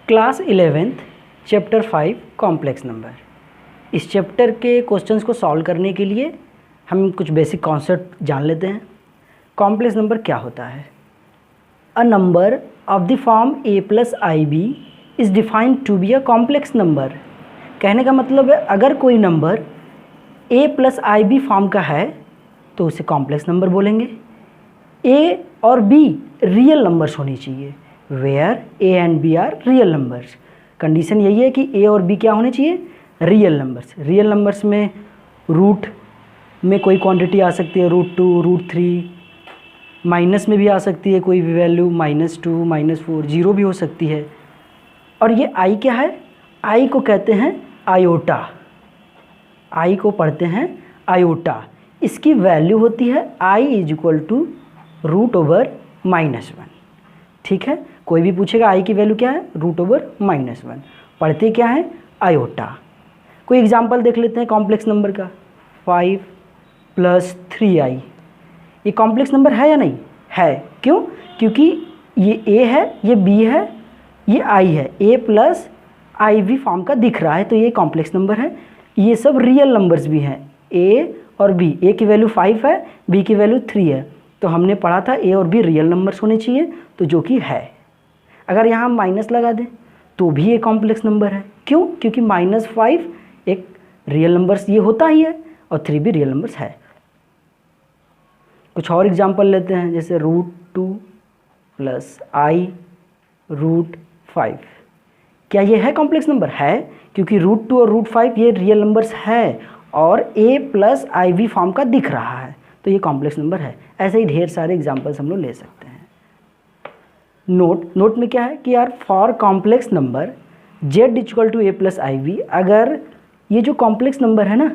Class 11th chapter 5 complex number. इस chapter के questions को सॉल्व करने के लिए हम कुछ बेसिक कॉन्सेप्ट जान लेते हैं। कॉम्प्लेक्स नंबर क्या होता है? A number of the form a plus i b is defined to be a complex number. कहने का मतलब है अगर कोई number a plus i b form का है तो उसे कॉम्प्लेक्स नंबर बोलेंगे। a और b रियल नंबर्स होनी चाहिए, where a and b are real numbers. Condition यही है कि a और b क्या होने चाहिए? Real numbers. रियल नंबर्स में रूट में कोई क्वांटिटी आ सकती है, √2, √3, माइनस में भी आ सकती है कोई भी वैल्यू, -2, -4, 0 भी हो सकती है। और ये i क्या है? i को कहते हैं आयोटा। i को पढ़ते हैं आयोटा। इसकी वैल्यू होती है i = √/-1। ठीक है, कोई भी पूछेगा i की वैल्यू क्या है? √/-1। पढ़ते क्या है? आयोटा। कोई एग्जांपल देख लेते हैं कॉम्प्लेक्स नंबर का। 5 + 3i ये कॉम्प्लेक्स नंबर है या नहीं है? क्यों? क्योंकि ये a है, ये b है, ये i है। a प्लस आई भी फॉर्म का दिख रहा है तो ये कॉम्प्लेक्स नंबर है। ये सब रियल नंबर्स भी हैं, a और b। a की वैल्यू 5 है, b की वैल्यू 3 है। तो हमने पढ़ा था a और b रियल नंबर्स होने चाहिए, तो जो कि है। अगर यहाँ हम माइनस लगा दें तो भी ये कॉम्प्लेक्स नंबर है। क्यों? क्योंकि -5 एक रियल नंबर्स ये होता ही है और 3 भी रियल नंबर्स है। कुछ और एग्जांपल लेते हैं, जैसे √2 + i √5। क्या ये है कॉम्प्लेक्स नंबर? है, क्योंकि √2 और √5 ये रियल नंबर्स है और a plus i v form का दिख रहा है, तो ये कॉम्प्लेक्स नंबर है। ऐसे ही ढेर सारे एग्जांपल्स हम लोग ले सकते हैं। नोट में क्या है कि यार for complex number z = a plus i v, अगर ये जो कॉम्प्लेक्स नंबर है ना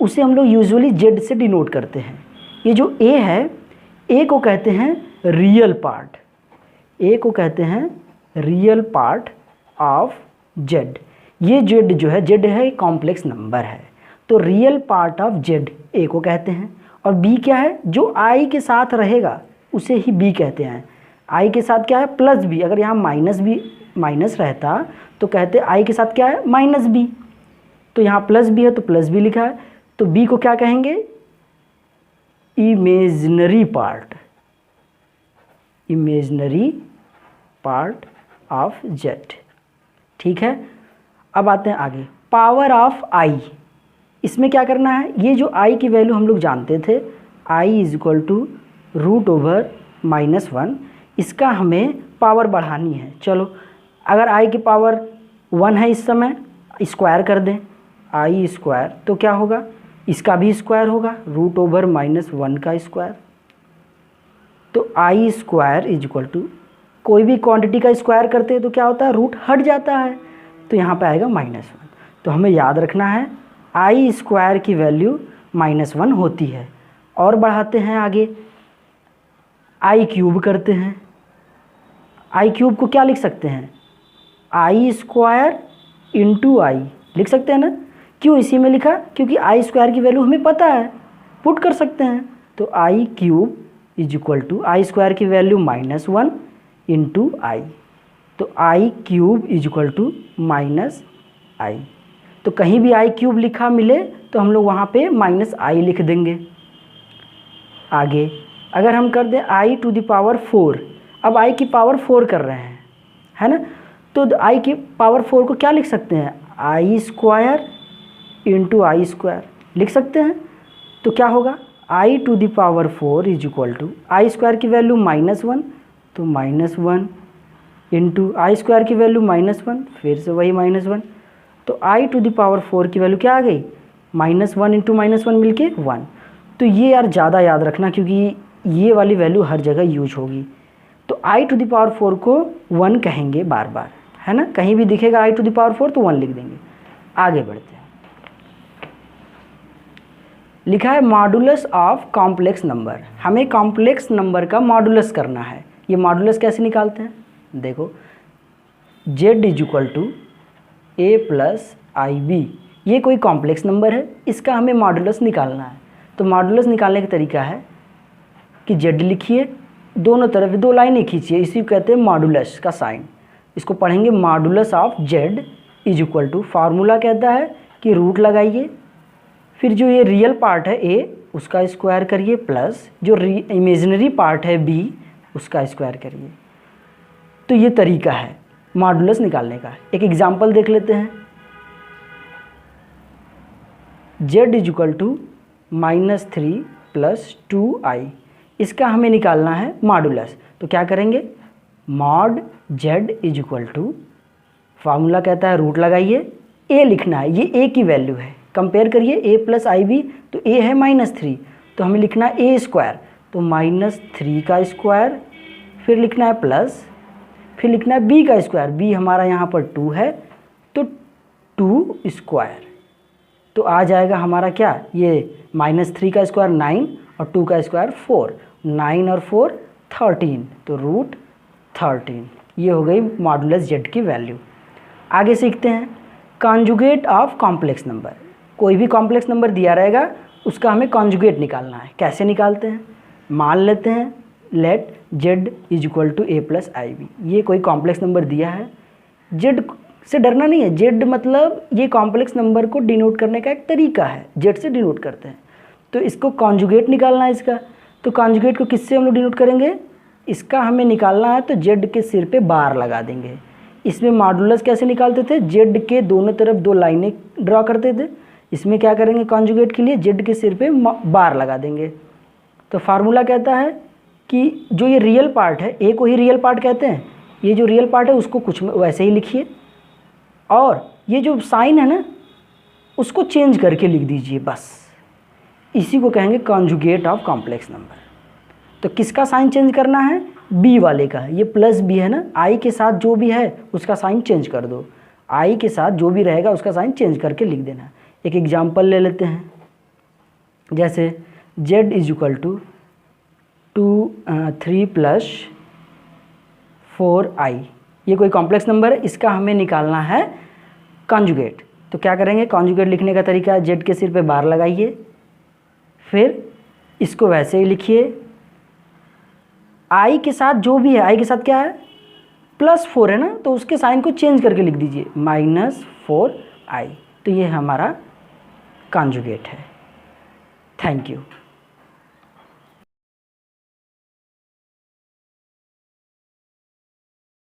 उसे हम लोग यूजुअली z से डिनोट करते हैं। ये जो a है, a को कहते हैं रियल पार्ट, a को कहते हैं रियल पार्ट ऑफ z। ये z जो है, z है कॉम्प्लेक्स नंबर है, तो real part of z a को कहते हैं। और b क्या है? जो i के साथ रहेगा उसे ही b कहते हैं। i के साथ क्या है? Plus b। अगर यहाँ माइनस रहता तो कहते i के साथ क्या है? -b। तो यहाँ प्लस b है तो प्लस b लिखा है, तो b को क्या कहेंगे? Imaginary part, imaginary part of z। ठीक है, अब आते हैं आगे। पावर ऑफ i, इसमें क्या करना है? ये जो i की वैल्यू हम लोग जानते थे, i = √/-1, इसका हमें पावर बढ़ानी है। चलो, अगर i की पावर 1 है इस समय, स्क्वायर कर दें i², तो क्या होगा? इसका भी स्क्वायर होगा, √/-1 का स्क्वायर। तो i² कोई भी क्वांटिटी का स्क्वायर करते हैं तो क्या होता है? रूट हट जाता है, तो यहाँ पे आएगा -1। तो हमें याद रखना है i² की वैल्यू -1 होती है। और बढ़ाते हैं आगे, i³ करते हैं। i³ को क्या लिख सकते हैं? i² × i लिख सकते हैं ना? क्यों इसी में लिखा? क्योंकि i² की वैल्यू हमें पता है, पुट कर सकते हैं। तो i³ = i² की वैल्यू -1 × i, तो i³ -i। तो कहीं भी i³ लिखा मिले तो हम लोग वहाँ पे -i लिख देंगे। आगे अगर हम कर दें i⁴, अब i की पावर 4 कर रहे हैं, है ना? तो i की पावर 4 को क्या लिख सकते हैं? i² × i² लिख सकते हैं। तो क्या होगा? i⁴ = i² की वैल्यू -1, तो -1 × i² की वैल्यू -1, फिर से वही -1। तो i⁴ की वैल्यू क्या आ गई? -1 × -1 मिलके 1। तो ये यार ज़्यादा याद रखना, क्योंकि ये वाली वैल्यू हर जगह यूज होगी। तो i⁴ को 1 कहेंगे बार बार, है ना? कहीं भी दिखेगा i⁴ तो 1 लिख देंगे। आगे बढ़ते हैं। लिखा है मॉडुलस ऑफ कॉम्प्लेक्स नंबर। हमें कॉम्प्लेक्स नंबर का मॉडुलस करना है। ये मॉडुलस कैसे निकालते हैं? देखो, z = a plus i b, ये कोई कॉम्प्लेक्स नंबर है, इसका हमें मॉडुलस निकालना है। तो मॉडुलस निकालने का तरीका है कि z लिखिए, दोनों तरफ 2 लाइनें खींचिए, इसी को कहते हैं मॉडुलस का साइन। इसको पढ़ेंगे modulus of z is equal to, formula कहता है कि रूट लगाइए, फिर जो ये रियल पार्ट है ए उसका स्क्वायर करिए, प्लस जो इमेजिनरी पार्ट है बी उसका स्क्वायर करिए। तो ये तरीका है मॉडुलस निकालने का। एक एग्जांपल देख लेते हैं। z is equal to -3 + 2i, इसका हमें निकालना है मॉडुलस। तो क्या करेंगे, mod z is equal to, formula कहता है रूट लगाइए, a लिखना है, ये a की वैल्यू है, कंपेयर करिए a + ib, तो a है -3, तो हमें लिखना है a स्क्वायर, तो -3 का स्क्वायर, फिर लिखना है प्लस, फिर लिखना है b का स्क्वायर, b हमारा यहाँ पर 2 है तो 2 स्क्वायर, तो आ जाएगा हमारा क्या, ये -3 का स्क्वायर 9 और 2 का स्क्वायर 4, 9 और 4 13, तो √13। ये हो गई मॉडुलस z की वैल्यू। आगे सीखते हैं कॉन्जुगेट ऑफ कॉम्प्लेक्स नंबर। कोई भी कॉम्प्लेक्स नंबर दिया रहेगा उसका हमें कॉन्जुगेट निकालना है। कैसे निकालते हैं, मान लेते हैं let z is equal to a + ib। ये कोई कॉम्प्लेक्स नंबर दिया है, z से डरना नहीं है, z मतलब ये कॉम्प्लेक्स नंबर को डिनोट करने का एक तरीका है, z से डिनोट करते हैं। तो इसको कॉन्जुगेट निकालना है इसका, तो कॉन्जुगेट को किससे हम लोग डिनोट करेंगे, इसका हमें निकालना है तो z के सिर पे बार लगा देंगे। इसमें मॉडुलस कैसे निकालते थे, z के दोनों तरफ 2 लाइनें ड्रॉ करते थे। इसमें क्या करेंगे, कॉन्जुगेट के लिए z के सिर पे बार लगा देंगे। तो फार्मूला कहता है कि जो ये रियल पार्ट है, a को ही रियल पार्ट कहते हैं, ये जो रियल पार्ट है उसको कुछ वैसे ही लिखिए, और ये जो साइन है ना उसको चेंज करके लिख दीजिए, बस इसी को कहेंगे कॉन्जुगेट ऑफ कॉम्प्लेक्स नंबर। तो किसका साइन चेंज करना है, b वाले का, ये +b है ना, i के साथ जो भी है उसका साइन चेंज कर दो, i के साथ जो भी रहेगा उसका साइन चेंज करके लिख देना। एक एग्जांपल ले लेते हैं, जैसे z is equal to 3 + 4i, ये कोई कॉम्प्लेक्स नंबर है, इसका हमें निकालना है कॉन्जुगेट। तो क्या करेंगे, कॉन्जुगेट लिखने का तरीका है, z के सिर पे बार लगाइए, फिर इसको वैसे ही लिखिए, i के साथ जो भी है, i के साथ क्या है +4 है ना, तो उसके साइन को चेंज करके लिख दीजिए -4i। तो ये हमारा कॉन्जुगेट है। Thank you.